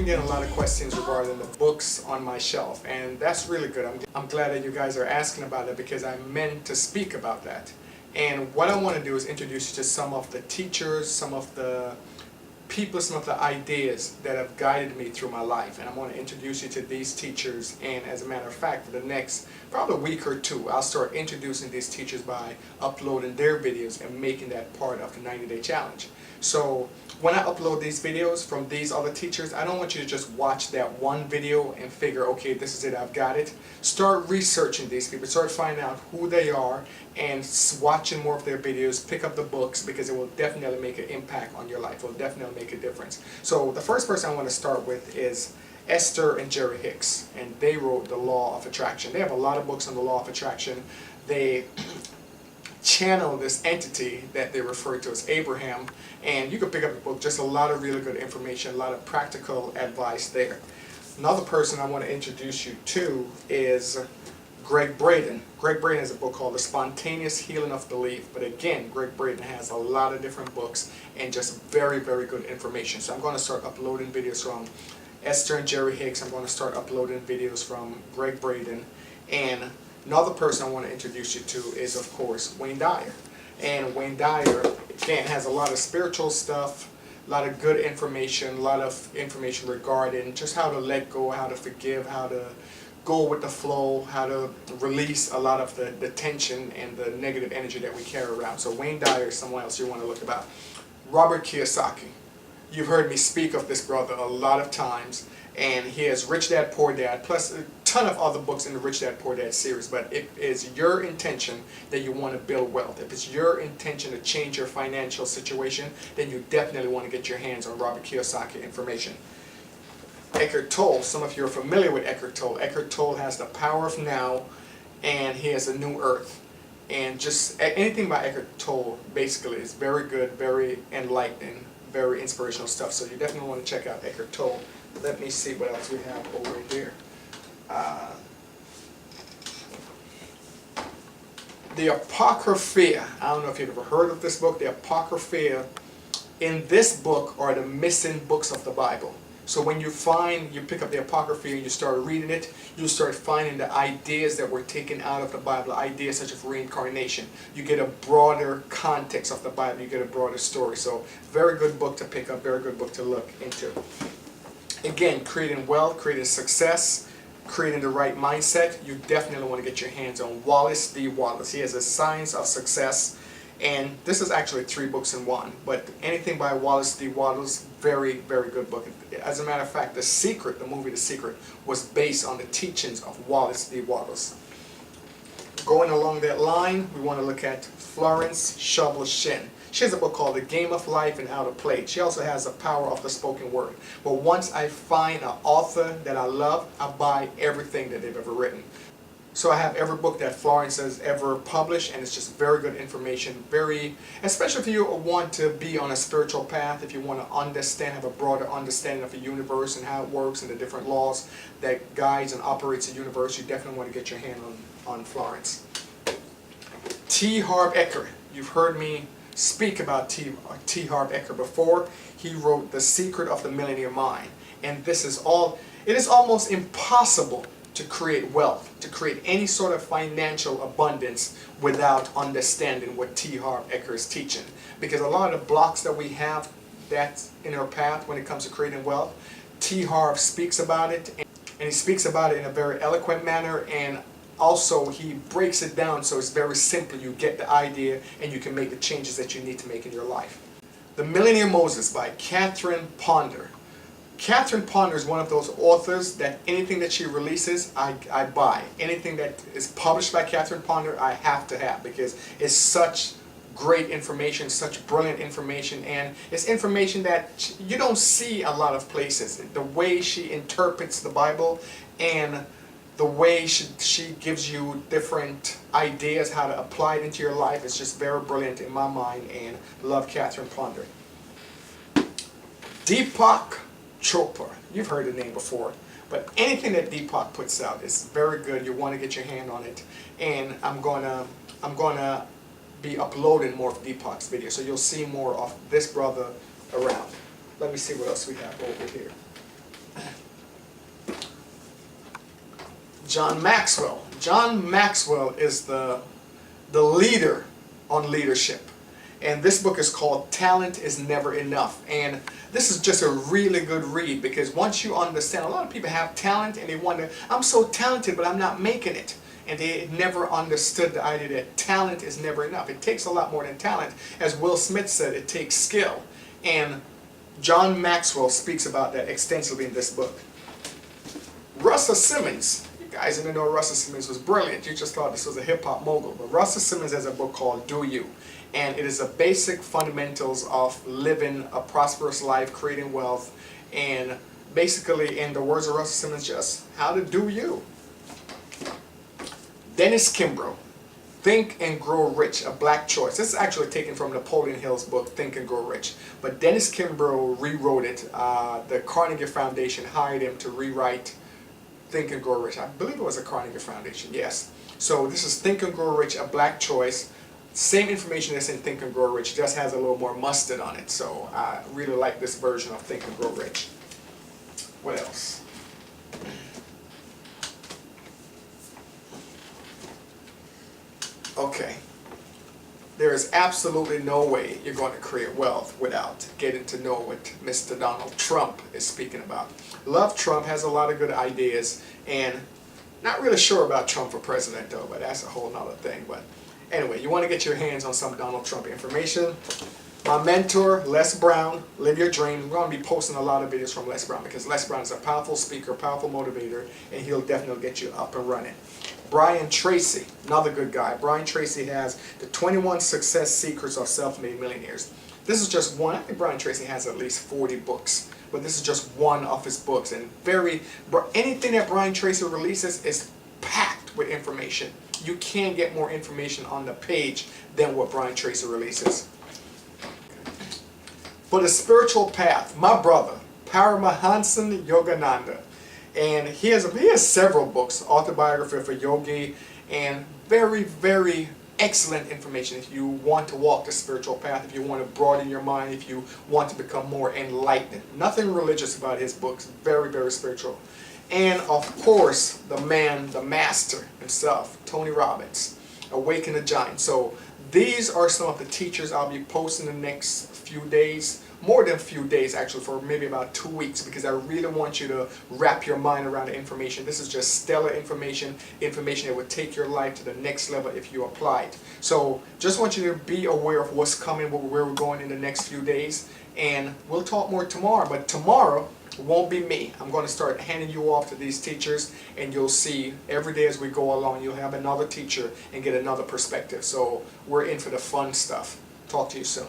getting a lot of questions regarding the books on my shelf, and that's really good. I'm glad that you guys are asking about it because I meant to speak about that. And what I want to do is introduce you to some of the teachers, some of the people, some of the ideas that have guided me through my life. And I want to introduce you to these teachers, and as a matter of fact, for the next probably a week or two, I'll start introducing these teachers by uploading their videos and making that part of the 90-day challenge. So when I upload these videos from these other teachers, I don't want you to just watch that one video and figure, okay, this is it, I've got it. Start researching these people, start finding out who they are, and watching more of their videos, pick up the books, because it will definitely make an impact on your life. It will definitely make a difference. So the first person I want to start with is Esther and Jerry Hicks, and they wrote The Law of Attraction. They have a lot of books on the Law of Attraction. They channel this entity that they refer to as Abraham, and you can pick up the book. Just a lot of really good information, a lot of practical advice there. Another person I want to introduce you to is Gregg Braden. Gregg Braden has a book called The Spontaneous Healing of Belief. But again, Gregg Braden has a lot of different books and just very, very good information. So I'm going to start uploading videos from Esther and Jerry Hicks. I'm going to start uploading videos from Gregg Braden. And another person I want to introduce you to is, of course, Wayne Dyer. And Wayne Dyer, again, has a lot of spiritual stuff, a lot of good information, a lot of information regarding just how to let go, how to forgive, how to go with the flow, how to release a lot of the tension and the negative energy that we carry around. So Wayne Dyer is someone else you want to look about. Robert Kiyosaki. You've heard me speak of this brother a lot of times, and he has Rich Dad Poor Dad, plus a ton of other books in the Rich Dad Poor Dad series. But if it's your intention that you want to build wealth, if it's your intention to change your financial situation, then you definitely want to get your hands on Robert Kiyosaki information. Eckhart Tolle, some of you are familiar with Eckhart Tolle. Eckhart Tolle has The Power of Now, and he has A New Earth. And just anything by Eckhart Tolle basically is very good, very enlightening, very inspirational stuff. So you definitely want to check out Eckhart Tolle. Let me see what else we have over here. The Apocrypha. I don't know if you've ever heard of this book. The Apocrypha. In this book are the missing books of the Bible. So when you pick up the Apocrypha and you start reading it, you start finding the ideas that were taken out of the Bible, ideas such as reincarnation. You get a broader context of the Bible, you get a broader story. So very good book to pick up, very good book to look into. Again, creating wealth, creating success, creating the right mindset, you definitely want to get your hands on Wallace D. Wattles. He has A Science of Success. And this is actually 3 books in one, but anything by Wallace D. Wattles, very, very good book. As a matter of fact, The Secret, the movie The Secret, was based on the teachings of Wallace D. Wattles. Going along that line, we want to look at Florence Scovel Shinn. She has a book called The Game of Life and How to Play It. She also has The Power of the Spoken Word. But once I find an author that I love, I buy everything that they've ever written. So I have every book that Florence has ever published, and it's just very good information, especially if you want to be on a spiritual path, if you want to understand, have a broader understanding of the universe and how it works and the different laws that guides and operates the universe, you definitely want to get your hand on Florence. T. Harv Eker. You've heard me speak about T. Harv Eker before. He wrote The Secret of the Millionaire Mind, and it is almost impossible to create wealth, to create any sort of financial abundance without understanding what T. Harv Eker is teaching. Because a lot of the blocks that we have that's in our path when it comes to creating wealth, T. Harv speaks about it, and he speaks about it in a very eloquent manner, and also he breaks it down so it's very simple. You get the idea and you can make the changes that you need to make in your life. The Millionaire Moses by Catherine Ponder. Catherine Ponder is one of those authors that anything that she releases, I buy. Anything that is published by Catherine Ponder, I have to have, because it's such great information, such brilliant information, and it's information that you don't see a lot of places. The way she interprets the Bible and the way she gives you different ideas how to apply it into your life is just very brilliant in my mind, and love Catherine Ponder. Deepak Chopra. You've heard the name before, but anything that Deepak puts out is very good. You want to get your hand on it, and I'm gonna be uploading more of Deepak's videos, so you'll see more of this brother around. Let me see what else we have over here. John Maxwell. John Maxwell is the leader on leadership. And this book is called Talent is Never Enough. And this is just a really good read, because once you understand, a lot of people have talent and they wonder, I'm so talented but I'm not making it. And they never understood the idea that talent is never enough. It takes a lot more than talent. As Will Smith said, it takes skill. And John Maxwell speaks about that extensively in this book. Russell Simmons. You guys didn't know Russell Simmons was brilliant. You just thought this was a hip-hop mogul. But Russell Simmons has a book called Do You. And it is the basic fundamentals of living a prosperous life, creating wealth, and basically, in the words of Russell Simmons, just how to do you. Dennis Kimbrell, Think and Grow Rich, A Black Choice. This is actually taken from Napoleon Hill's book, Think and Grow Rich. But Dennis Kimbrell rewrote it. The Carnegie Foundation hired him to rewrite Think and Grow Rich. I believe it was a Carnegie Foundation, yes. So this is Think and Grow Rich, A Black Choice. Same information that's in Think and Grow Rich, just has a little more mustard on it. So I really like this version of Think and Grow Rich. What else? Okay. There is absolutely no way you're going to create wealth without getting to know what Mr. Donald Trump is speaking about. Love Trump, has a lot of good ideas, and not really sure about Trump for president though, but that's a whole nother thing. But anyway, you want to get your hands on some Donald Trump information. My mentor, Les Brown, Live Your Dream. I'm going to be posting a lot of videos from Les Brown, because Les Brown is a powerful speaker, powerful motivator, and he'll definitely get you up and running. Brian Tracy, another good guy. Brian Tracy has the 21 Success Secrets of Self-Made Millionaires. This is just one. I think Brian Tracy has at least 40 books, but this is just one of his books. And anything that Brian Tracy releases is packed with information. You can't get more information on the page than what Brian Tracy releases. For the spiritual path, my brother, Paramahansa Yogananda. And he has several books, Autobiography for Yogi, and very, very excellent information if you want to walk the spiritual path, if you want to broaden your mind, if you want to become more enlightened. Nothing religious about his books, very, very spiritual. And of course, the man, the master himself, Tony Robbins, Awaken the Giant. So these are some of the teachers I'll be posting in the next few days. More than a few days actually, for maybe about 2 weeks, because I really want you to wrap your mind around the information. This is just stellar information, information that would take your life to the next level if you apply it. So just want you to be aware of what's coming, where we're going in the next few days, and we'll talk more tomorrow. But tomorrow won't be me. I'm going to start handing you off to these teachers, and you'll see every day as we go along, you'll have another teacher and get another perspective. So we're in for the fun stuff. Talk to you soon.